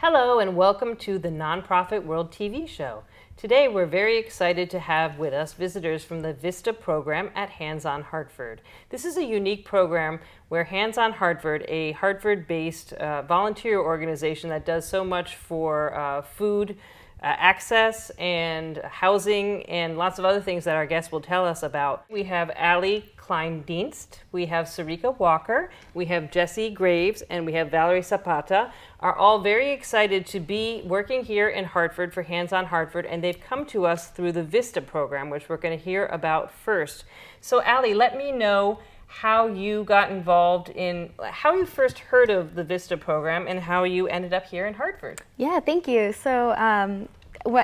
Hello and welcome to the Nonprofit World TV show. Today we're very excited to have with us visitors from the VISTA program at Hands On Hartford. This is a unique program where Hands On Hartford, a Hartford-based volunteer organization that does so much for food access and housing and lots of other things that our guests will tell us about. We have Allie Kleindienst, we have Sarika Walker, we have Jesse Graves, and we have Valerie Zapata, are all very excited to be working here in Hartford for Hands On Hartford, and they've come to us through the VISTA program, which we're going to hear about first. So Allie, let me know how you got involved in, how you first heard of the VISTA program and how you ended up here in Hartford. Yeah, thank you. So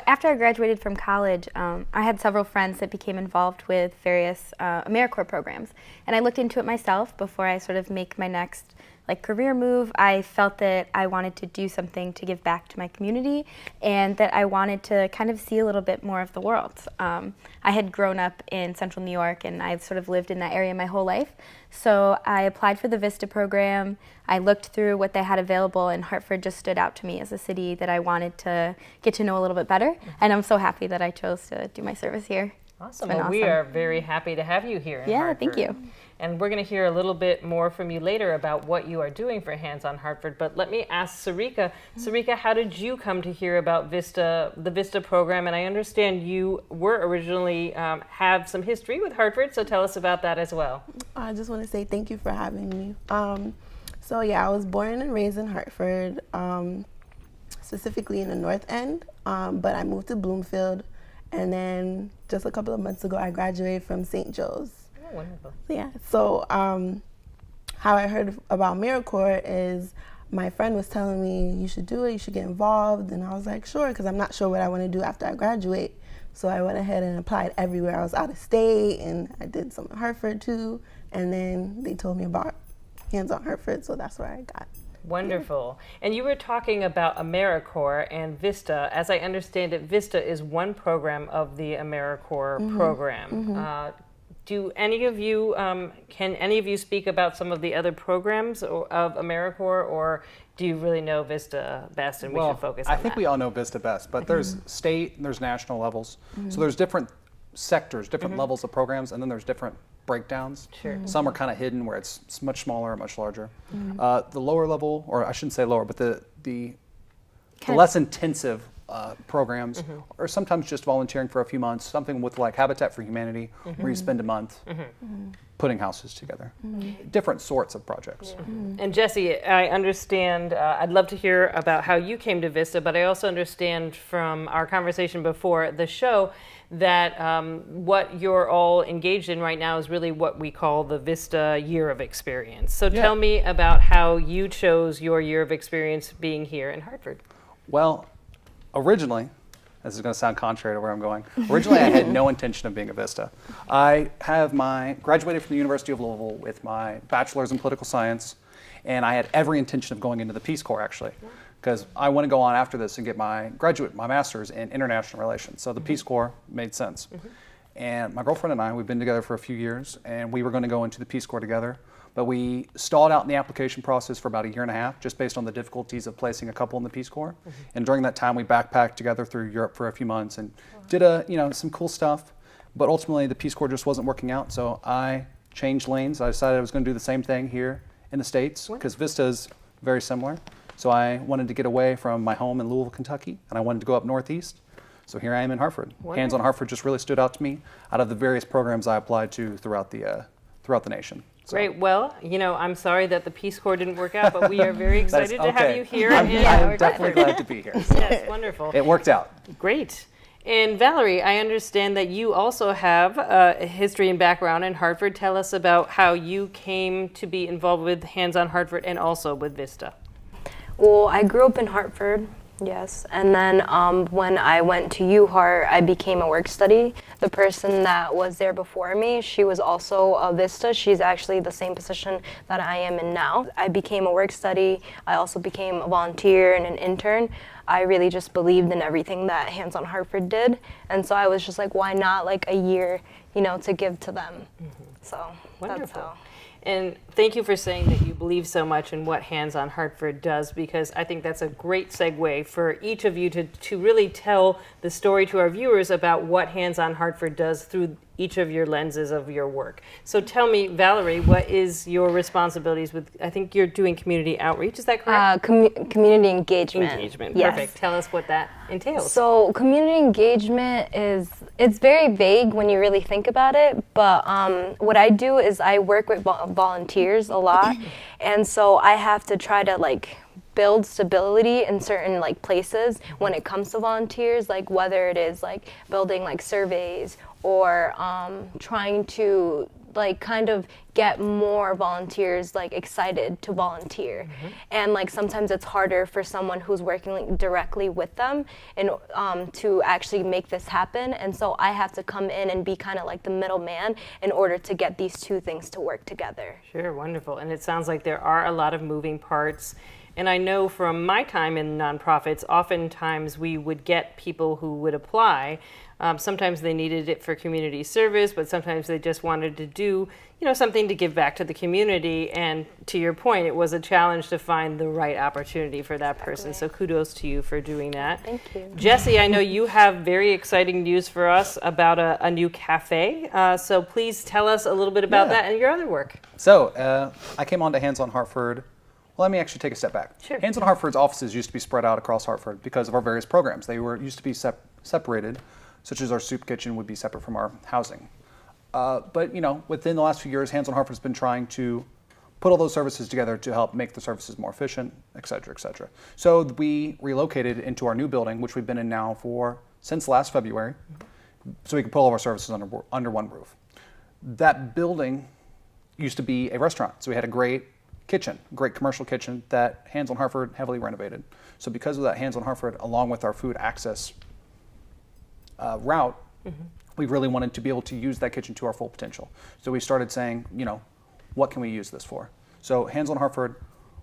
after I graduated from college, I had several friends that became involved with various Americorps programs. And I looked into it myself before I sort of make my next career move. I felt that I wanted to do something to give back to my community and that I wanted to kind of see a little bit more of the world. I had grown up in Central New York and I've sort of lived in that area my whole life. So I applied for the VISTA program. I looked through what they had available, and Hartford just stood out to me as a city that I wanted to get to know a little bit better. And I'm so happy that I chose to do my service here. Awesome. Well, we are very happy to have you here in Hartford. Yeah, thank you. And we're going to hear a little bit more from you later about what you are doing for Hands On Hartford. But let me ask Sarika. Sarika, how did you come to hear about VISTA, the VISTA program? And I understand you were originally have some history with Hartford, so tell us about that as well. I just want to say thank you for having me. So yeah, I was born and raised in Hartford, specifically in the North End, but I moved to Bloomfield. And then just a couple of months ago, I graduated from St. Joe's. Oh, wonderful. Yeah, so how I heard about Americorps is my friend was telling me, you should do it, you should get involved. And I was like, sure, because I'm not sure what I want to do after I graduate. So I went ahead and applied everywhere. I was out of state, and I did some in Hartford too. And then they told me about Hands On Hartford, so that's where I got. Wonderful. And you were talking about Americorps and VISTA. As I understand it, VISTA is one program of the Americorps program. Do any of you, can any of you speak about some of the other programs of Americorps, or do you really know VISTA best and we should focus on that? I think we all know VISTA best, but there's state and there's national levels. So there's different sectors, different levels of programs, and then there's different breakdowns. Sure. Some are kind of hidden where it's much smaller, much larger. The lower level, or I shouldn't say lower, but the less intensive programs are sometimes just volunteering for a few months, something with like Habitat for Humanity, where you spend a month putting houses together. Different sorts of projects. And Jesse, I understand, I'd love to hear about how you came to VISTA, but I also understand from our conversation before the show that what you're all engaged in right now is really what we call the VISTA Year of Experience. So tell me about how you chose your year of experience being here in Hartford. Well, originally, this is going to sound contrary to where I'm going. Originally, I had no intention of being a VISTA. I have graduated from the University of Louisville with my bachelor's in political science, and I had every intention of going into the Peace Corps, actually, because I want to go on after this and get my master's in international relations. So the Peace Corps made sense. And my girlfriend and I, we've been together for a few years, and we were going to go into the Peace Corps together. But we stalled out in the application process for about a year and a half, just based on the difficulties of placing a couple in the Peace Corps. And during that time, we backpacked together through Europe for a few months and did some cool stuff. But ultimately, the Peace Corps just wasn't working out, so I changed lanes. I decided I was going to do the same thing here in the States, because VISTA is very similar. So I wanted to get away from my home in Louisville, Kentucky, and I wanted to go up northeast. So here I am in Hartford. Hands On Hartford just really stood out to me out of the various programs I applied to throughout the nation. So. Great. Well, I'm sorry that the Peace Corps didn't work out, but we are very excited to have you here. I'm definitely glad to be here. So. Yes, wonderful. It worked out. Great. And Valerie, I understand that you also have a history and background in Hartford. Tell us about how you came to be involved with Hands On Hartford and also with VISTA. Well, I grew up in Hartford. Yes, and then when I went to UHart, I became a work study. The person that was there before me, she was also a VISTA. She's actually the same position that I am in now. I became a work study. I also became a volunteer and an intern. I really just believed in everything that Hands On Hartford did, and so I was just like, why not a year, to give to them. So Wonderful. That's how. And thank you for saying that you believe so much in what Hands on Hartford does, because I think that's a great segue for each of you to really tell the story to our viewers about what Hands on Hartford does through each of your lenses of your work. So tell me, Valerie, what is your responsibilities with, I think you're doing community outreach, is that correct? Community engagement. Engagement, Yes. perfect. Tell us what that entails. So community engagement it's very vague when you really think about it, but what I do is I work with volunteers a lot, and so I have to try to like build stability in certain like places when it comes to volunteers, like whether it is like building like surveys or trying to like kind of get more volunteers like excited to volunteer. And like sometimes it's harder for someone who's working like, directly with them and to actually make this happen, and so I have to come in and be kind of like the middleman in order to get these two things to work together. Sure, wonderful. And it sounds like there are a lot of moving parts. And I know from my time in nonprofits, oftentimes we would get people who would apply. Sometimes they needed it for community service, but sometimes they just wanted to do, something to give back to the community. And to your point, it was a challenge to find the right opportunity for that person. So kudos to you for doing that. Thank you. Jesse, I know you have very exciting news for us about a new cafe. So please tell us a little bit about that and your other work. So I came on to Hands on Hartford. Well, let me actually take a step back. Sure. Hands on Hartford's offices used to be spread out across Hartford because of our various programs. They used to be separated, such as our soup kitchen would be separate from our housing. But within the last few years, Hands on Hartford's been trying to put all those services together to help make the services more efficient, et cetera, et cetera. So we relocated into our new building, which we've been in now since last February, so we can put all of our services under one roof. That building used to be a restaurant, so we had a great commercial kitchen that Hands on Hartford heavily renovated. So because of that, Hands on Hartford, along with our food access route, we really wanted to be able to use that kitchen to our full potential. So we started saying, what can we use this for? So Hands on Hartford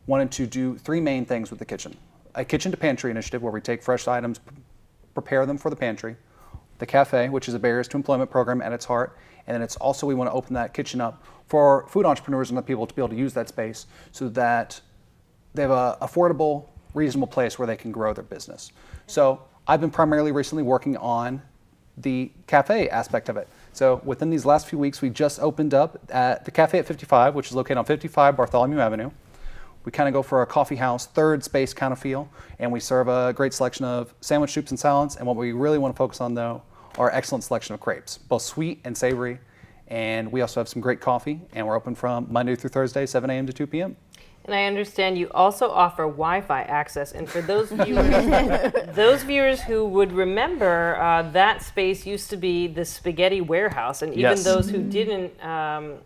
wanted to do three main things with the kitchen. A kitchen to pantry initiative where we take fresh items, prepare them for the pantry. The cafe, which is a barriers to employment program at its heart. And then it's also, we want to open that kitchen up for food entrepreneurs and other people to be able to use that space so that they have an affordable, reasonable place where they can grow their business. So I've been primarily recently working on the cafe aspect of it. So within these last few weeks, we just opened up at the Cafe at 55, which is located on 55 Bartholomew Avenue. We kind of go for a coffee house, third space kind of feel, and we serve a great selection of sandwich, soups, and salads. And what we really want to focus on, though, are excellent selection of crepes, both sweet and savory. And we also have some great coffee, and we're open from Monday through Thursday, 7 a.m. to 2 p.m. And I understand you also offer Wi-Fi access. And for those viewers who would remember, that space used to be the Spaghetti Warehouse. And even those who didn't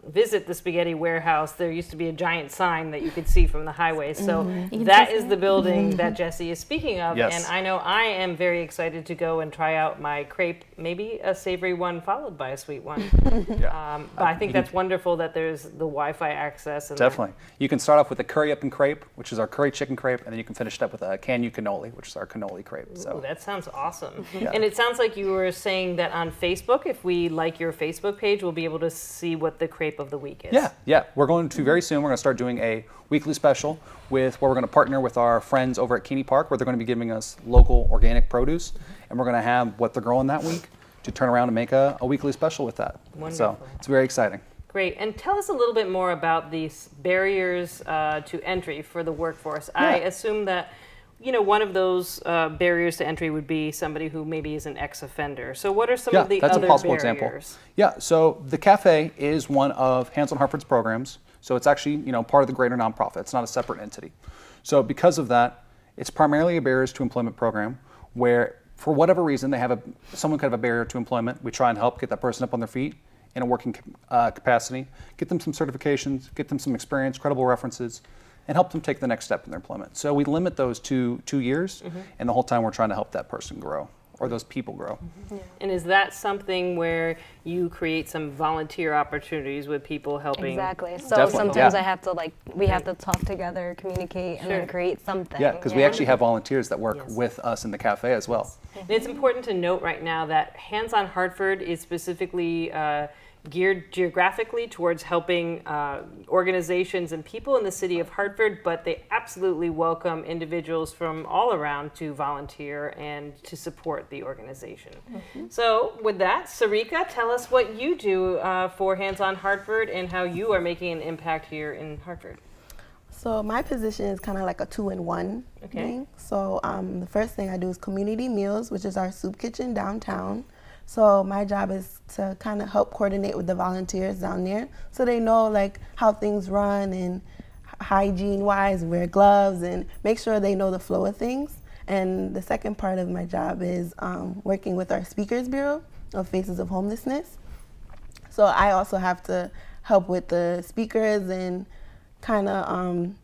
visit the Spaghetti Warehouse, there used to be a giant sign that you could see from the highway. So that is the building that Jesse is speaking of. Yes. And I know I am very excited to go and try out my crepe, maybe a savory one followed by a sweet one. But I think that's wonderful that there's the Wi-Fi access. And Definitely. You can start off with the curry up and crepe, which is our curry chicken crepe, and then you can finish it up with a can-you cannoli, which is our cannoli crepe. So that sounds awesome. Yeah. And it sounds like you were saying that on Facebook, if we like your Facebook page, we'll be able to see what the crepe of the week is. Yeah. We're going to very soon. We're going to start doing a weekly special where we're going to partner with our friends over at Keeney Park, where they're going to be giving us local organic produce, and we're going to have what they're growing that week to turn around and make a weekly special with that. Wonderful. So it's very exciting. Great. And tell us a little bit more about these barriers to entry for the workforce. Yeah. I assume that, one of those barriers to entry would be somebody who maybe is an ex-offender. So what are some of the that's other a possible barriers? example. Yeah, so the cafe is one of Hands on Hartford's programs. So it's actually, part of the greater nonprofit. It's not a separate entity. So because of that, it's primarily a barriers to employment program where, for whatever reason, they have someone could have a barrier to employment. We try and help get that person up on their feet in a working capacity, get them some certifications, get them some experience, credible references, and help them take the next step in their employment. So we limit those to 2 years, and the whole time we're trying to help that person grow, or those people grow. Yeah. And is that something where you create some volunteer opportunities with people helping? Exactly. So Definitely, sometimes yeah. I have to we have to talk together, communicate, and then create something. Yeah, because we actually have volunteers that work with us in the cafe as well. And it's important to note right now that Hands on Hartford is specifically geared geographically towards helping organizations and people in the city of Hartford, but they absolutely welcome individuals from all around to volunteer and to support the organization. So with that, Sarika, tell us what you do for Hands on Hartford and how you are making an impact here in Hartford. So my position is kind of like a 2-in-1 thing. So the first thing I do is community meals, which is our soup kitchen downtown. So my job is to kind of help coordinate with the volunteers down there so they know like how things run and hygiene-wise, wear gloves and make sure they know the flow of things. And the second part of my job is working with our Speakers Bureau of Faces of Homelessness. So I also have to help with the speakers and kind of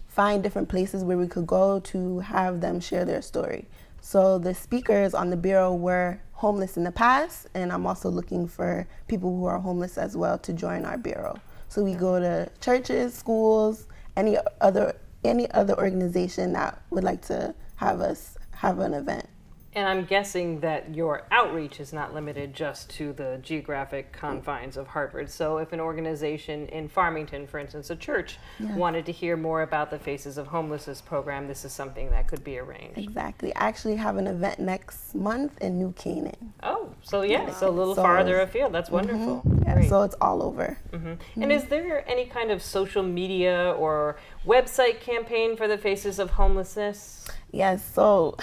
find different places where we could go to have them share their story. So the speakers on the bureau were homeless in the past, and I'm also looking for people who are homeless as well to join our bureau. So we go to churches, schools, any other organization that would like to have us have an event. And I'm guessing that your outreach is not limited just to the geographic confines of Hartford. So if an organization in Farmington, for instance, a church, wanted to hear more about the Faces of Homelessness program, this is something that could be arranged. Exactly. I actually have an event next month in New Canaan. Oh, so so a little farther afield. That's wonderful. Yeah, Great. so it's all over. And is there any kind of social media or website campaign for the Faces of Homelessness? Yes, so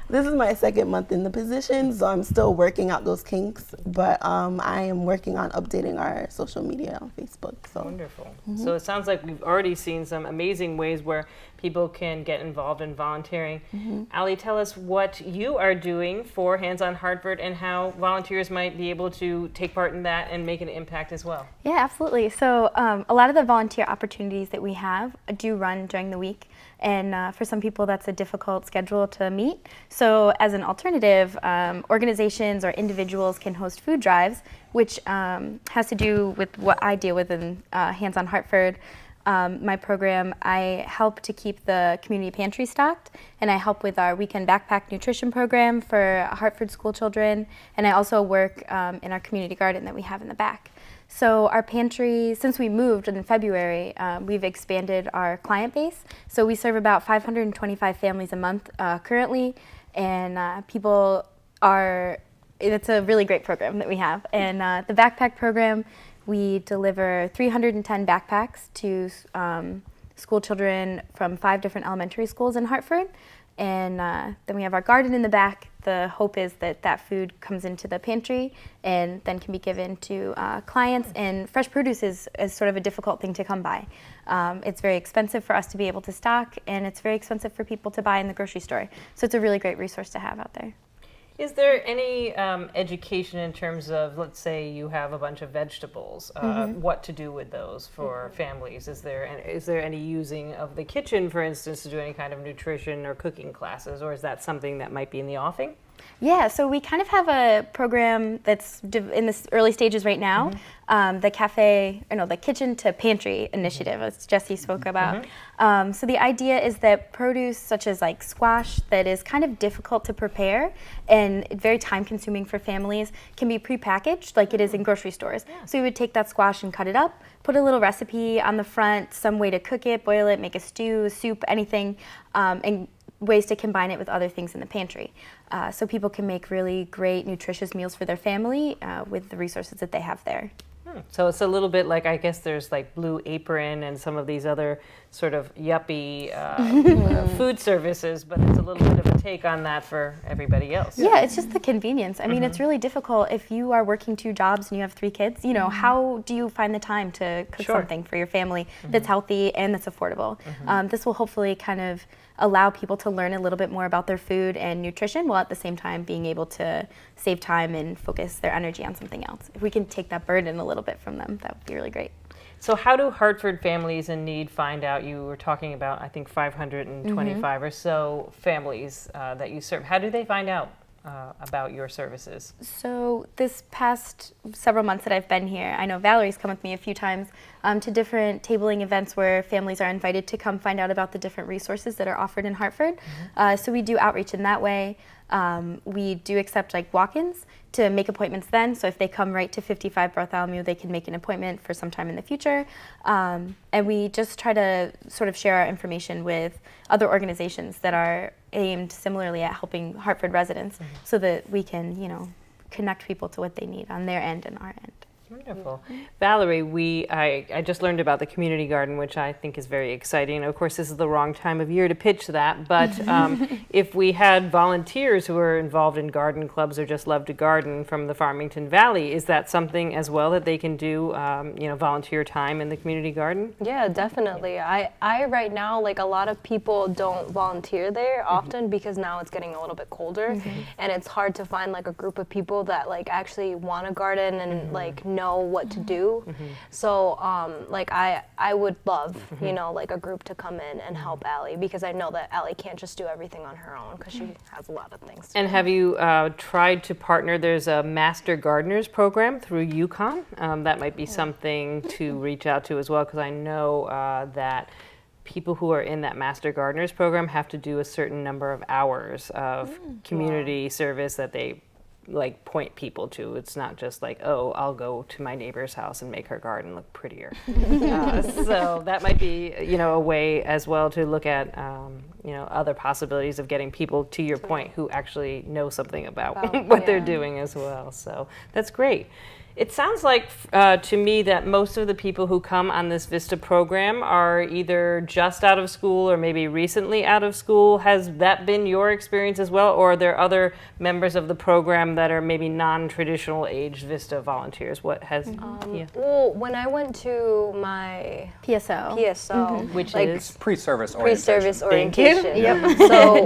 this is my second month in the position, so I'm still working out those kinks, but I am working on updating our social media on Facebook. So. Wonderful. So it sounds like we've already seen some amazing ways where people can get involved in volunteering. Ali, tell us what you are doing for Hands on Hartford and how volunteers might be able to take part in that and make an impact as well. Yeah, absolutely. So a lot of the volunteer opportunities that we have do run during the week. And for some people, that's a difficult schedule to meet. So as an alternative, organizations or individuals can host food drives, which has to do with what I deal with in Hands on Hartford. My program, I help to keep the community pantry stocked, and I help with our weekend backpack nutrition program for Hartford school children, and I also work in our community garden that we have in the back. So our pantry, since we moved in February, we've expanded our client base. So we serve about 525 families a month currently, and it's a really great program that we have. And the backpack program, we deliver 310 backpacks to school children from 5 different elementary schools in Hartford. And then we have our garden in the back. The hope is that that food comes into the pantry and then can be given to clients. And fresh produce is sort of a difficult thing to come by. It's very expensive for us to be able to stock, and it's very expensive for people to buy in the grocery store. So it's a really great resource to have out there. Is there any education in terms of, let's say you have a bunch of vegetables, what to do with those for families? Is there any using of the kitchen, for instance, to do any kind of nutrition or cooking classes, or is that something that might be in the offing? Yeah, so we kind of have a program that's in the early stages right now, the kitchen to pantry initiative, as Jesse spoke about. So the idea is that produce such as like squash that is kind of difficult to prepare and very time consuming for families can be prepackaged like it is in grocery stores. So we would take that squash and cut it up, put a little recipe on the front, some way to cook it, boil it, make a stew, a soup, anything, and ways to combine it with other things in the pantry. So people can make really great, nutritious meals for their family with the resources that they have there. So it's a little bit like, I guess there's like Blue Apron and some of these other sort of yuppie food services, but it's a little bit of a take on that for everybody else. Yeah, it's just the convenience. I mean, it's really difficult if you are working 2 jobs and you have 3 kids. You know, how do you find the time to cook something for your family that's healthy and that's affordable? This will hopefully kind of allow people to learn a little bit more about their food and nutrition while at the same time being able to save time and focus their energy on something else. If we can take that burden a little bit from them, that would be really great. So how do Hartford families in need find out? You were talking about, I think, 525 or so families that you serve. How do they find out about your services? So this past several months that I've been here, I know Valerie's come with me a few times to different tabling events where families are invited to come find out about the different resources that are offered in Hartford. So we do outreach in that way. We do accept like walk-ins to make appointments then. So if they come right to 55 Bartholomew, they can make an appointment for some time in the future. And we just try to sort of share our information with other organizations that are aimed similarly at helping Hartford residents so that we can, you know, connect people to what they need on their end and our end. Wonderful. Valerie, I just learned about the community garden, which I think is very exciting. Of course, this is the wrong time of year to pitch that, but if we had volunteers who are involved in garden clubs or just love to garden from the Farmington Valley, is that something as well that they can do, you know, volunteer time in the community garden? Yeah, definitely. I right now, like a lot of people don't volunteer there often because now it's getting a little bit colder and it's hard to find like a group of people that like actually want to garden and like know what to do. So like I would love, you know, like a group to come in and help Allie, because I know that Allie can't just do everything on her own because she has a lot of things to And do. have you tried to partner? There's a Master Gardeners program through UConn. That might be something to reach out to as well, because I know that people who are in that Master Gardeners program have to do a certain number of hours of community service that they like point people to. It's not just like, oh, I'll go to my neighbor's house and make her garden look prettier. So that might be, you know, a way as well to look at, you know, other possibilities of getting people, to your point, who actually know something about what they're doing as well. So that's great. It sounds like to me that most of the people who come on this VISTA program are either just out of school or maybe recently out of school. Has that been your experience as well, or are there other members of the program that are maybe non-traditional age VISTA volunteers? What has Well, when I went to my PSO. which like, is Pre-service pre-service orientation. orientation. Yep. So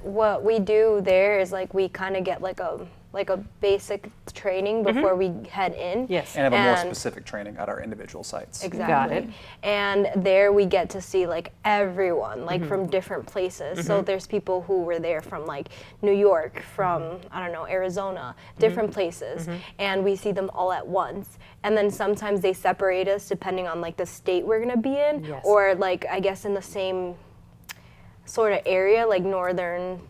what we do there is like we kind of get like a basic training before we head in. Yes. And have a more specific training at our individual sites. Exactly. Got it. And there we get to see like everyone, like from different places. So there's people who were there from like New York, from, I don't know, Arizona, different places. And we see them all at once. And then sometimes they separate us depending on like the state we're gonna be in, Yes. or like I guess in the same sort of area, like northern,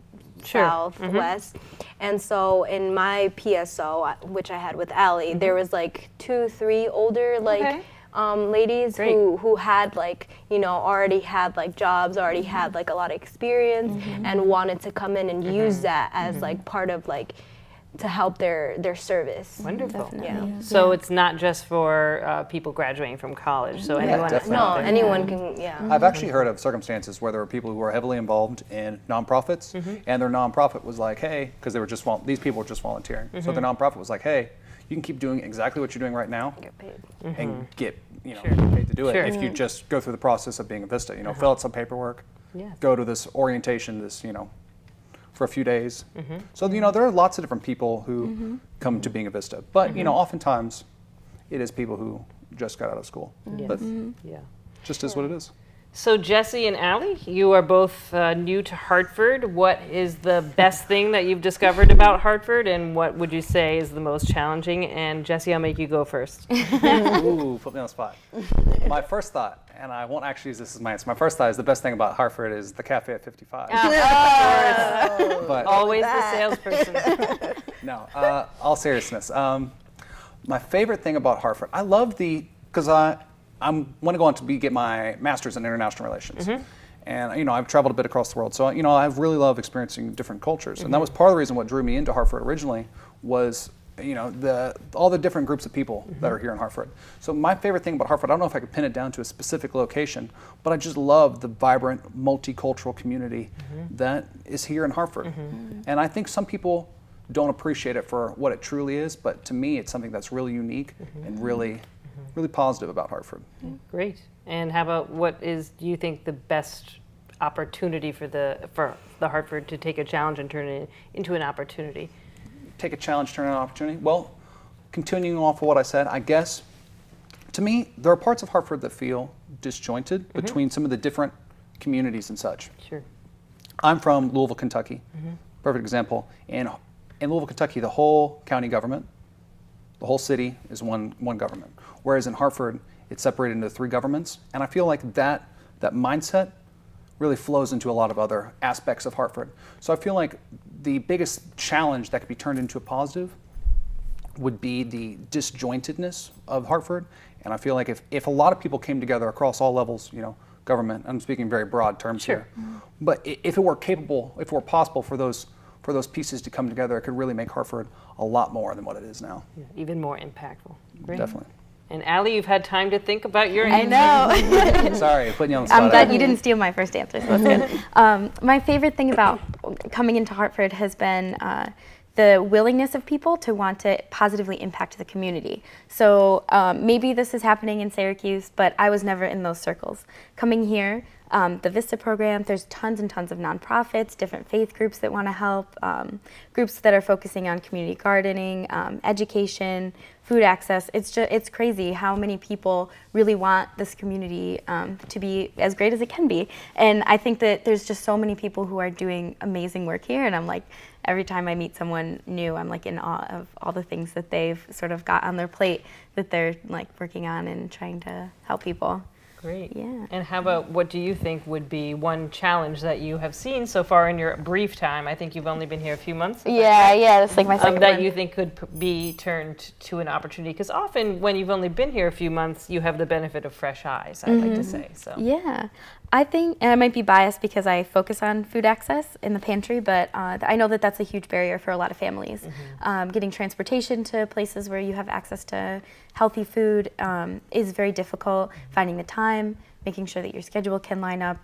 south, west. And so in my PSO, which I had with Allie, there was like 2-3 older like ladies who had like, you know, already had like jobs, already had like a lot of experience and wanted to come in and use that as like part of like to help their service. wonderful. Definitely. Yeah. So it's not just for people graduating from college. So anyone. definitely. No, anyone can, I've actually heard of circumstances where there are people who are heavily involved in nonprofits, and their nonprofit was like, hey, because they were just these people were just volunteering. So their nonprofit was like, hey, you can keep doing exactly what you're doing right now, get paid. and get Sure. get paid to do it Sure. if you just go through the process of being a VISTA. You know, fill out some paperwork, Yes. go to this orientation, for a few days. So you know, there are lots of different people who come to being a VISTA, but you know, oftentimes it is people who just got out of school. Yes. But Yeah. just is what it is. So Jesse and Allie, you are both new to Hartford. What is the best thing that you've discovered about Hartford, and what would you say is the most challenging? And Jesse, I'll make you go first. Ooh, put me on the spot. My first thought, and I won't actually use this as my answer. My first thought is the best thing about Hartford is the cafe at 55. But Always the salesperson. no, all seriousness. My favorite thing about Hartford, I love because I'm want to go on to get my master's in international relations. And you know, I've traveled a bit across the world, so you know, I really love experiencing different cultures, and that was part of the reason what drew me into Hartford originally was, you know, all the different groups of people that are here in Hartford. So my favorite thing about Hartford, I don't know if I could pin it down to a specific location, but I just love the vibrant multicultural community that is here in Hartford. And I think some people don't appreciate it for what it truly is, but to me, it's something that's really unique and really positive about Hartford. Great. And how about do you think the best opportunity for the Hartford to take a challenge and turn it into an opportunity? Take a challenge, turn it into an opportunity? Well, continuing off of what I said, I guess, to me, there are parts of Hartford that feel disjointed between some of the different communities and such. Sure. I'm from Louisville, Kentucky. Perfect example. In Louisville, Kentucky, the whole county government, the whole city is one government. Whereas in Hartford, it's separated into 3 governments. And I feel like that mindset really flows into a lot of other aspects of Hartford. So I feel like the biggest challenge that could be turned into a positive would be the disjointedness of Hartford. And I feel like if a lot of people came together across all levels, government, I'm speaking very broad terms here, but if it were capable, if it were possible for those pieces to come together, it could really make Hartford a lot more than what it is now. Yeah, even more impactful. Great. Definitely. And Allie, you've had time to think about your I know. Sorry, putting you on the spot. I'm glad you didn't steal my first answer, so that's good. My favorite thing about coming into Hartford has been the willingness of people to want to positively impact the community. So maybe this is happening in Syracuse, but I was never in those circles. Coming here, the VISTA program, there's tons and tons of nonprofits, different faith groups that want to help, groups that are focusing on community gardening, education, food access. It's crazy how many people really want this community to be as great as it can be. And I think that there's just so many people who are doing amazing work here, and I'm like, every time I meet someone new, I'm like in awe of all the things that they've sort of got on their plate that they're like working on and trying to help people. Great. Yeah. And how about, what do you think would be one challenge that you have seen so far in your brief time? I think you've only been here a few months. Yeah, that's like my second that one. you think could be turned to an opportunity? Because often when you've only been here a few months, you have the benefit of fresh eyes, I'd like to say. So. Yeah, I think, and I might be biased because I focus on food access in the pantry, but I know that that's a huge barrier for a lot of families. Getting transportation to places where you have access to healthy food is very difficult. Finding the time, making sure that your schedule can line up,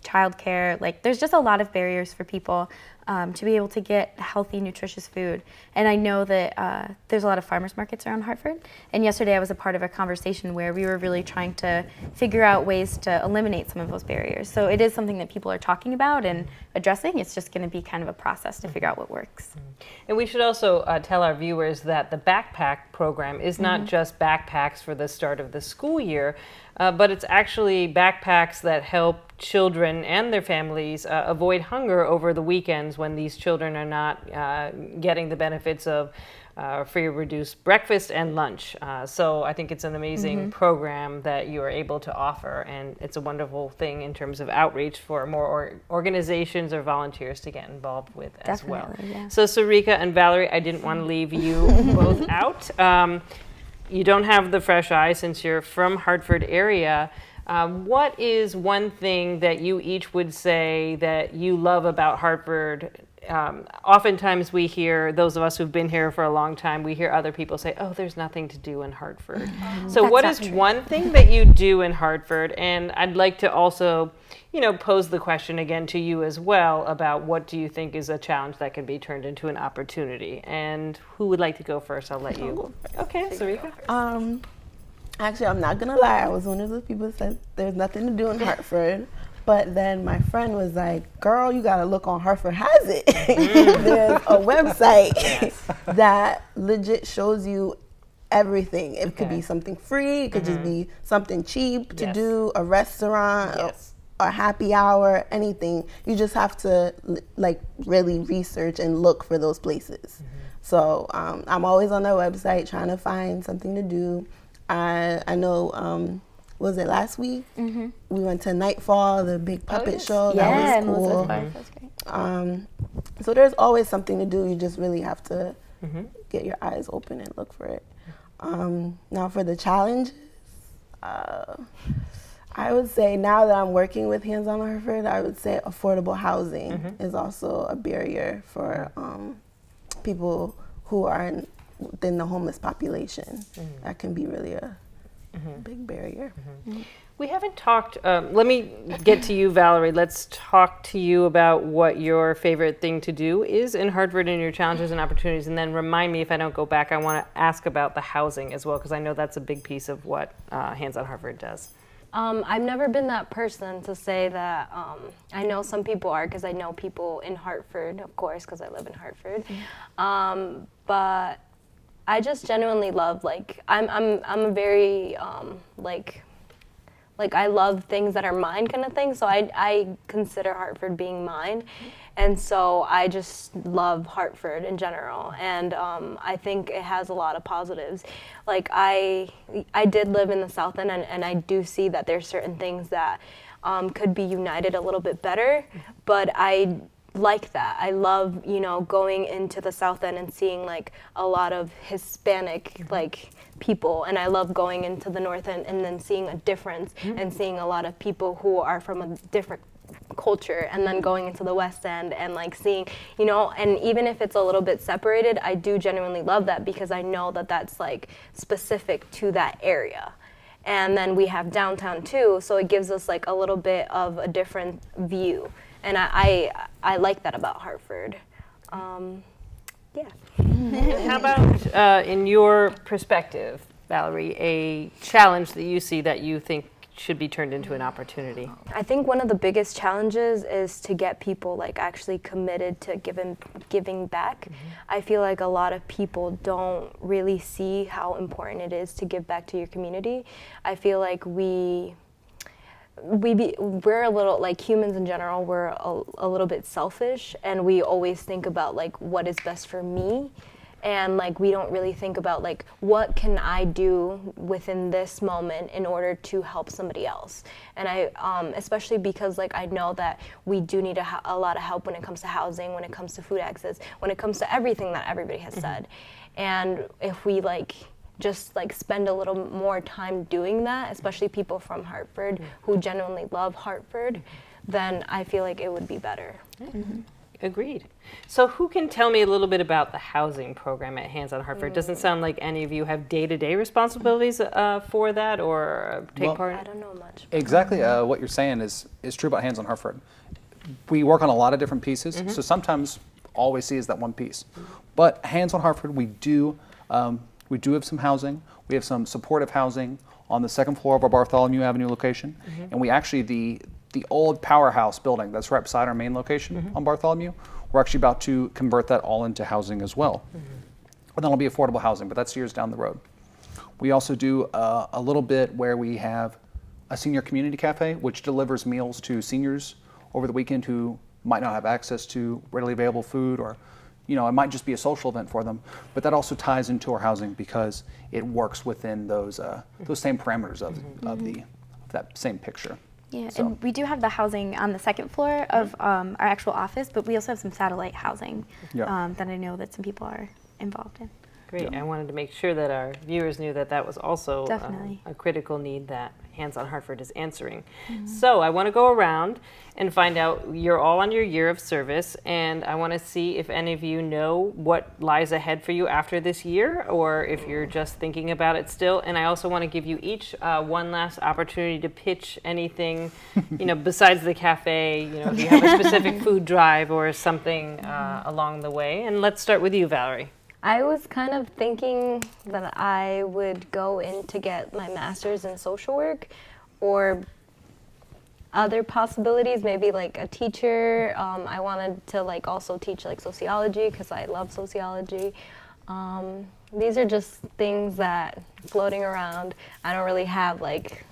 childcare, like there's just a lot of barriers for people to be able to get healthy, nutritious food. And I know that there's a lot of farmers markets around Hartford. And yesterday I was a part of a conversation where we were really trying to figure out ways to eliminate some of those barriers. So it is something that people are talking about and addressing. It's just going to be kind of a process to figure out what works. And we should also tell our viewers that the backpack program is not just backpacks for the start of the school year, but it's actually backpacks that help children and their families avoid hunger over the weekends when these children are not getting the benefits of free reduced breakfast and lunch. So I think it's an amazing program that you are able to offer, and it's a wonderful thing in terms of outreach for more organizations or volunteers to get involved with as well. Yeah. So Sarika and Valerie, I didn't want to leave you both out. You don't have the fresh eye since you're from Hartford area. What is one thing that you each would say that you love about Hartford? Oftentimes we hear, those of us who've been here for a long time, we hear other people say, oh, there's nothing to do in Hartford. So That's what not is true. one thing that you do in Hartford? And I'd like to also, pose the question again to you as well about what do you think is a challenge that can be turned into an opportunity? And who would like to go first? I'll let you. Okay, Sarika. Actually, I'm not gonna lie. I was one of those people that said there's nothing to do in Hartford. But then my friend was like, girl, you gotta look on Hartford Has It. There's a website that legit shows you everything. It could be something free. It could just be something cheap to do, a restaurant, a happy hour, anything. You just have to really research and look for those places. So I'm always on their website trying to find something to do. I know, was it last week? We went to Nightfall, the big puppet show. Yeah, that was cool. that was great. So there's always something to do. You just really have to get your eyes open and look for it. Now for the challenges, I would say now that I'm working with Hands on Hartford, I would say affordable housing is also a barrier for people who are within the homeless population. That can be really a big barrier. We haven't talked, let me get to you, Valerie. Let's talk to you about what your favorite thing to do is in Hartford and your challenges and opportunities. And then remind me, if I don't go back, I want to ask about the housing as well, because I know that's a big piece of what Hands on Hartford does. I've never been that person to say that. I know some people are, because I know people in Hartford, of course, because I live in Hartford. But I just genuinely love, I'm a very, I love things that are mine kind of thing. So I consider Hartford being mine. And so I just love Hartford in general. And I think it has a lot of positives. I did live in the South End, and I do see that there's certain things that could be united a little bit better. But I like that. I love, going into the South End and seeing like a lot of Hispanic like people, and I love going into the North End and then seeing a difference and seeing a lot of people who are from a different culture, and then going into the West End and like seeing, and even if it's a little bit separated, I do genuinely love that because I know that that's like specific to that area. And then we have downtown too, so it gives us like a little bit of a different view. And I like that about Hartford. Yeah. And how about, in your perspective, Valerie, a challenge that you see that you think should be turned into an opportunity? I think one of the biggest challenges is to get people like actually committed to giving back. I feel like a lot of people don't really see how important it is to give back to your community. I feel like we're a little, like humans in general, we're a little bit selfish, and we always think about like what is best for me, and like we don't really think about like what can I do within this moment in order to help somebody else. And I especially because like I know that we do need a lot of help when it comes to housing, when it comes to food access, when it comes to everything that everybody has said. And if we like just like spend a little more time doing that, especially people from Hartford who genuinely love Hartford, then I feel like it would be better. Agreed. So who can tell me a little bit about the housing program at Hands on Hartford? Doesn't sound like any of you have day-to-day responsibilities for that or take part in I it. don't know much. Exactly what you're saying is true about Hands on Hartford. We work on a lot of different pieces, so sometimes all we see is that one piece. But Hands on Hartford, we do have some housing. We have some supportive housing on the second floor of our Bartholomew Avenue location, and we actually the old powerhouse building that's right beside our main location on Bartholomew, we're actually about to convert that all into housing as well. And that'll be affordable housing, but that's years down the road. We also do a little bit where we have a senior community cafe, which delivers meals to seniors over the weekend who might not have access to readily available food, or it might just be a social event for them. But that also ties into our housing because it works within those same parameters of that same picture. Yeah, So. and we do have the housing on the second floor of our actual office, but we also have some satellite housing that I know that some people are involved in. Great. I wanted to make sure that our viewers knew that that was also Definitely. a critical need that Hands on Hartford is answering. So I want to go around and find out, you're all on your year of service, and I want to see if any of you know what lies ahead for you after this year, or if you're just thinking about it still. And I also want to give you each one last opportunity to pitch anything, besides the cafe, if you have a specific food drive or something along the way. And let's start with you, Valerie. I was kind of thinking that I would go in to get my master's in social work, or other possibilities, maybe like a teacher. I wanted to like also teach like sociology because I love sociology. These are just things that floating around. I don't really have like,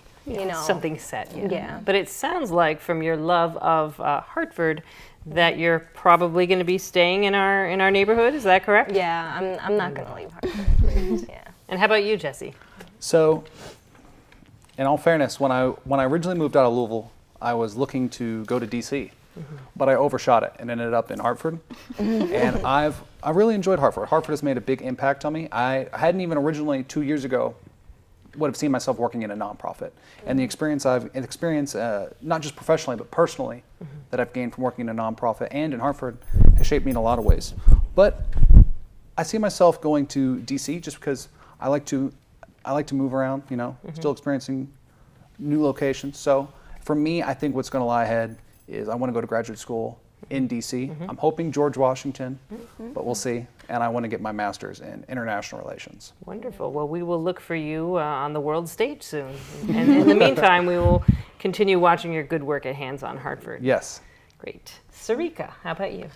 Something set. Yeah. But it sounds like from your love of Hartford that you're probably going to be staying in our neighborhood. Is that correct? Yeah, I'm not going to leave Hartford. Yeah. And how about you, Jesse? So, in all fairness, when I originally moved out of Louisville, I was looking to go to DC, but I overshot it and ended up in Hartford. And I really enjoyed Hartford. Hartford has made a big impact on me. I hadn't even originally 2 years ago would have seen myself working in a nonprofit, and the experience not just professionally but personally that I've gained from working in a nonprofit and in Hartford has shaped me in a lot of ways. But I see myself going to DC just because I like to move around, still experiencing new locations. So for me, I think what's going to lie ahead is I want to go to graduate school in DC. I'm hoping George Washington, but we'll see. And I want to get my master's in international relations. Wonderful. Well, we will look for you on the world stage soon. And in the meantime, we will continue watching your good work at Hands on Hartford. Yes. Great. Sarika, how about you?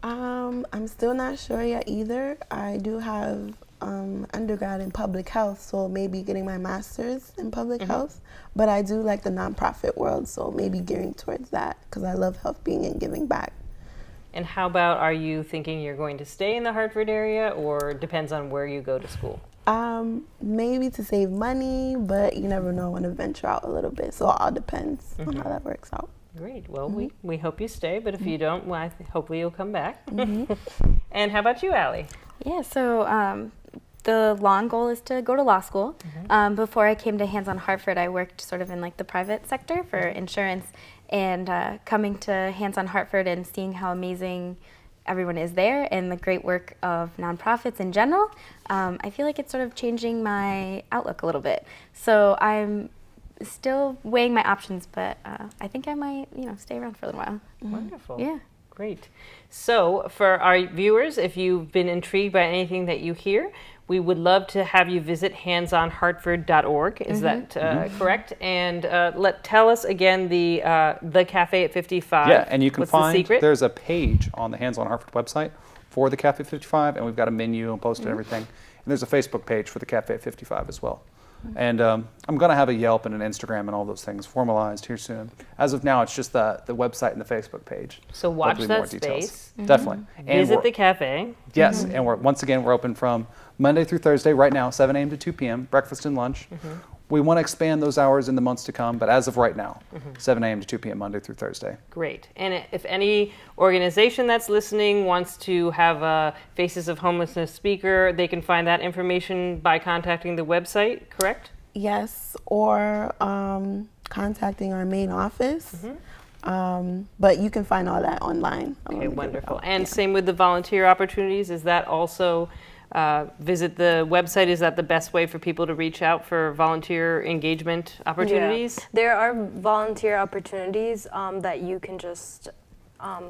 I'm still not sure yet either. I do have undergrad in public health, so maybe getting my master's in public health. But I do like the nonprofit world, so maybe gearing towards that because I love helping and giving back. And how about, are you thinking you're going to stay in the Hartford area, or depends on where you go to school? Maybe to save money, but you never know, I want to venture out a little bit, so it all depends on how that works out. Great. Well, we hope you stay, but if you don't, well, hopefully you'll come back. And how about you, Allie? Yeah, so the long goal is to go to law school. Before I came to Hands on Hartford, I worked sort of in like the private sector for insurance, and coming to Hands on Hartford and seeing how amazing everyone is there and the great work of nonprofits in general, I feel like it's sort of changing my outlook a little bit. So I'm still weighing my options, but I think I might, stay around for a little while. Wonderful. Yeah. Great. So for our viewers, if you've been intrigued by anything that you hear, we would love to have you visit handsonhartford.org. Is that correct? And tell us again the Cafe at 55. Yeah, and you can What's the find, secret? there's a page on the Hands on Hartford website for the Cafe 55, and we've got a menu and posted everything. And there's a Facebook page for the Cafe at 55 as well. And I'm going to have a Yelp and an Instagram and all those things formalized here soon. As of now, it's just the website and the Facebook page. So watch Hopefully that more details. space. Definitely. And Visit the cafe. Yes, and we're open from Monday through Thursday right now, 7 a.m. to 2 p.m., breakfast and lunch. We want to expand those hours in the months to come, but as of right now, 7 a.m. to 2 p.m. Monday through Thursday. Great. And if any organization that's listening wants to have a Faces of Homelessness speaker, they can find that information by contacting the website, correct? Yes, or contacting our main office. But you can find all that online. Okay, wonderful. And same with the volunteer opportunities. Is that also visit the website? Is that the best way for people to reach out for volunteer engagement opportunities? Yeah. There are volunteer opportunities that you can just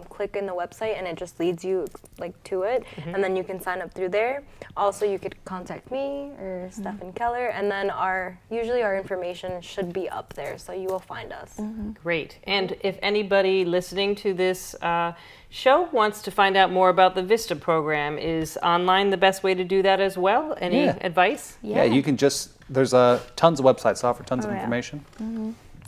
click in the website, and it just leads you to it, and then you can sign up through there. Also, you could contact me or Stephen Keller, and then usually our information should be up there, so you will find us. Great. And if anybody listening to this show wants to find out more about the VISTA program, is online the best way to do that as well? Any advice? Yeah, you can there's tons of websites that offer tons of information.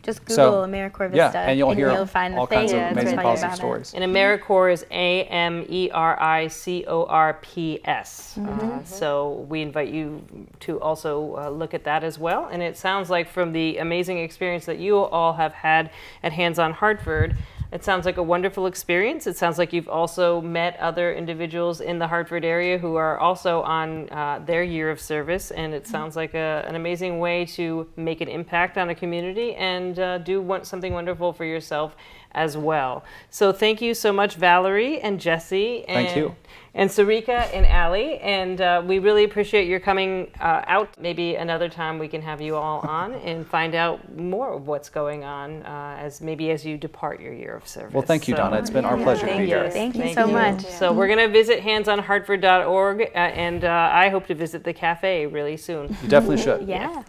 Just Google Americorps VISTA, and you'll find all the kinds thing of and amazing tell you positive about stories. And Americorps is AMERICORPS. So we invite you to also look at that as well. And it sounds like from the amazing experience that you all have had at Hands on Hartford, it sounds like a wonderful experience. It sounds like you've also met other individuals in the Hartford area who are also on their year of service, and it sounds like an amazing way to make an impact on a community and do something wonderful for yourself as well. So thank you so much, Valerie and Jesse. Thank you. And Sarika and Allie, and we really appreciate your coming out. Maybe another time we can have you all on and find out more of what's going on as you depart your year of service. Well, thank you, Donna. It's been our pleasure to be here. Thank you so much. So we're going to visit handsonhartford.org, and I hope to visit the cafe really soon. You definitely should. Yeah.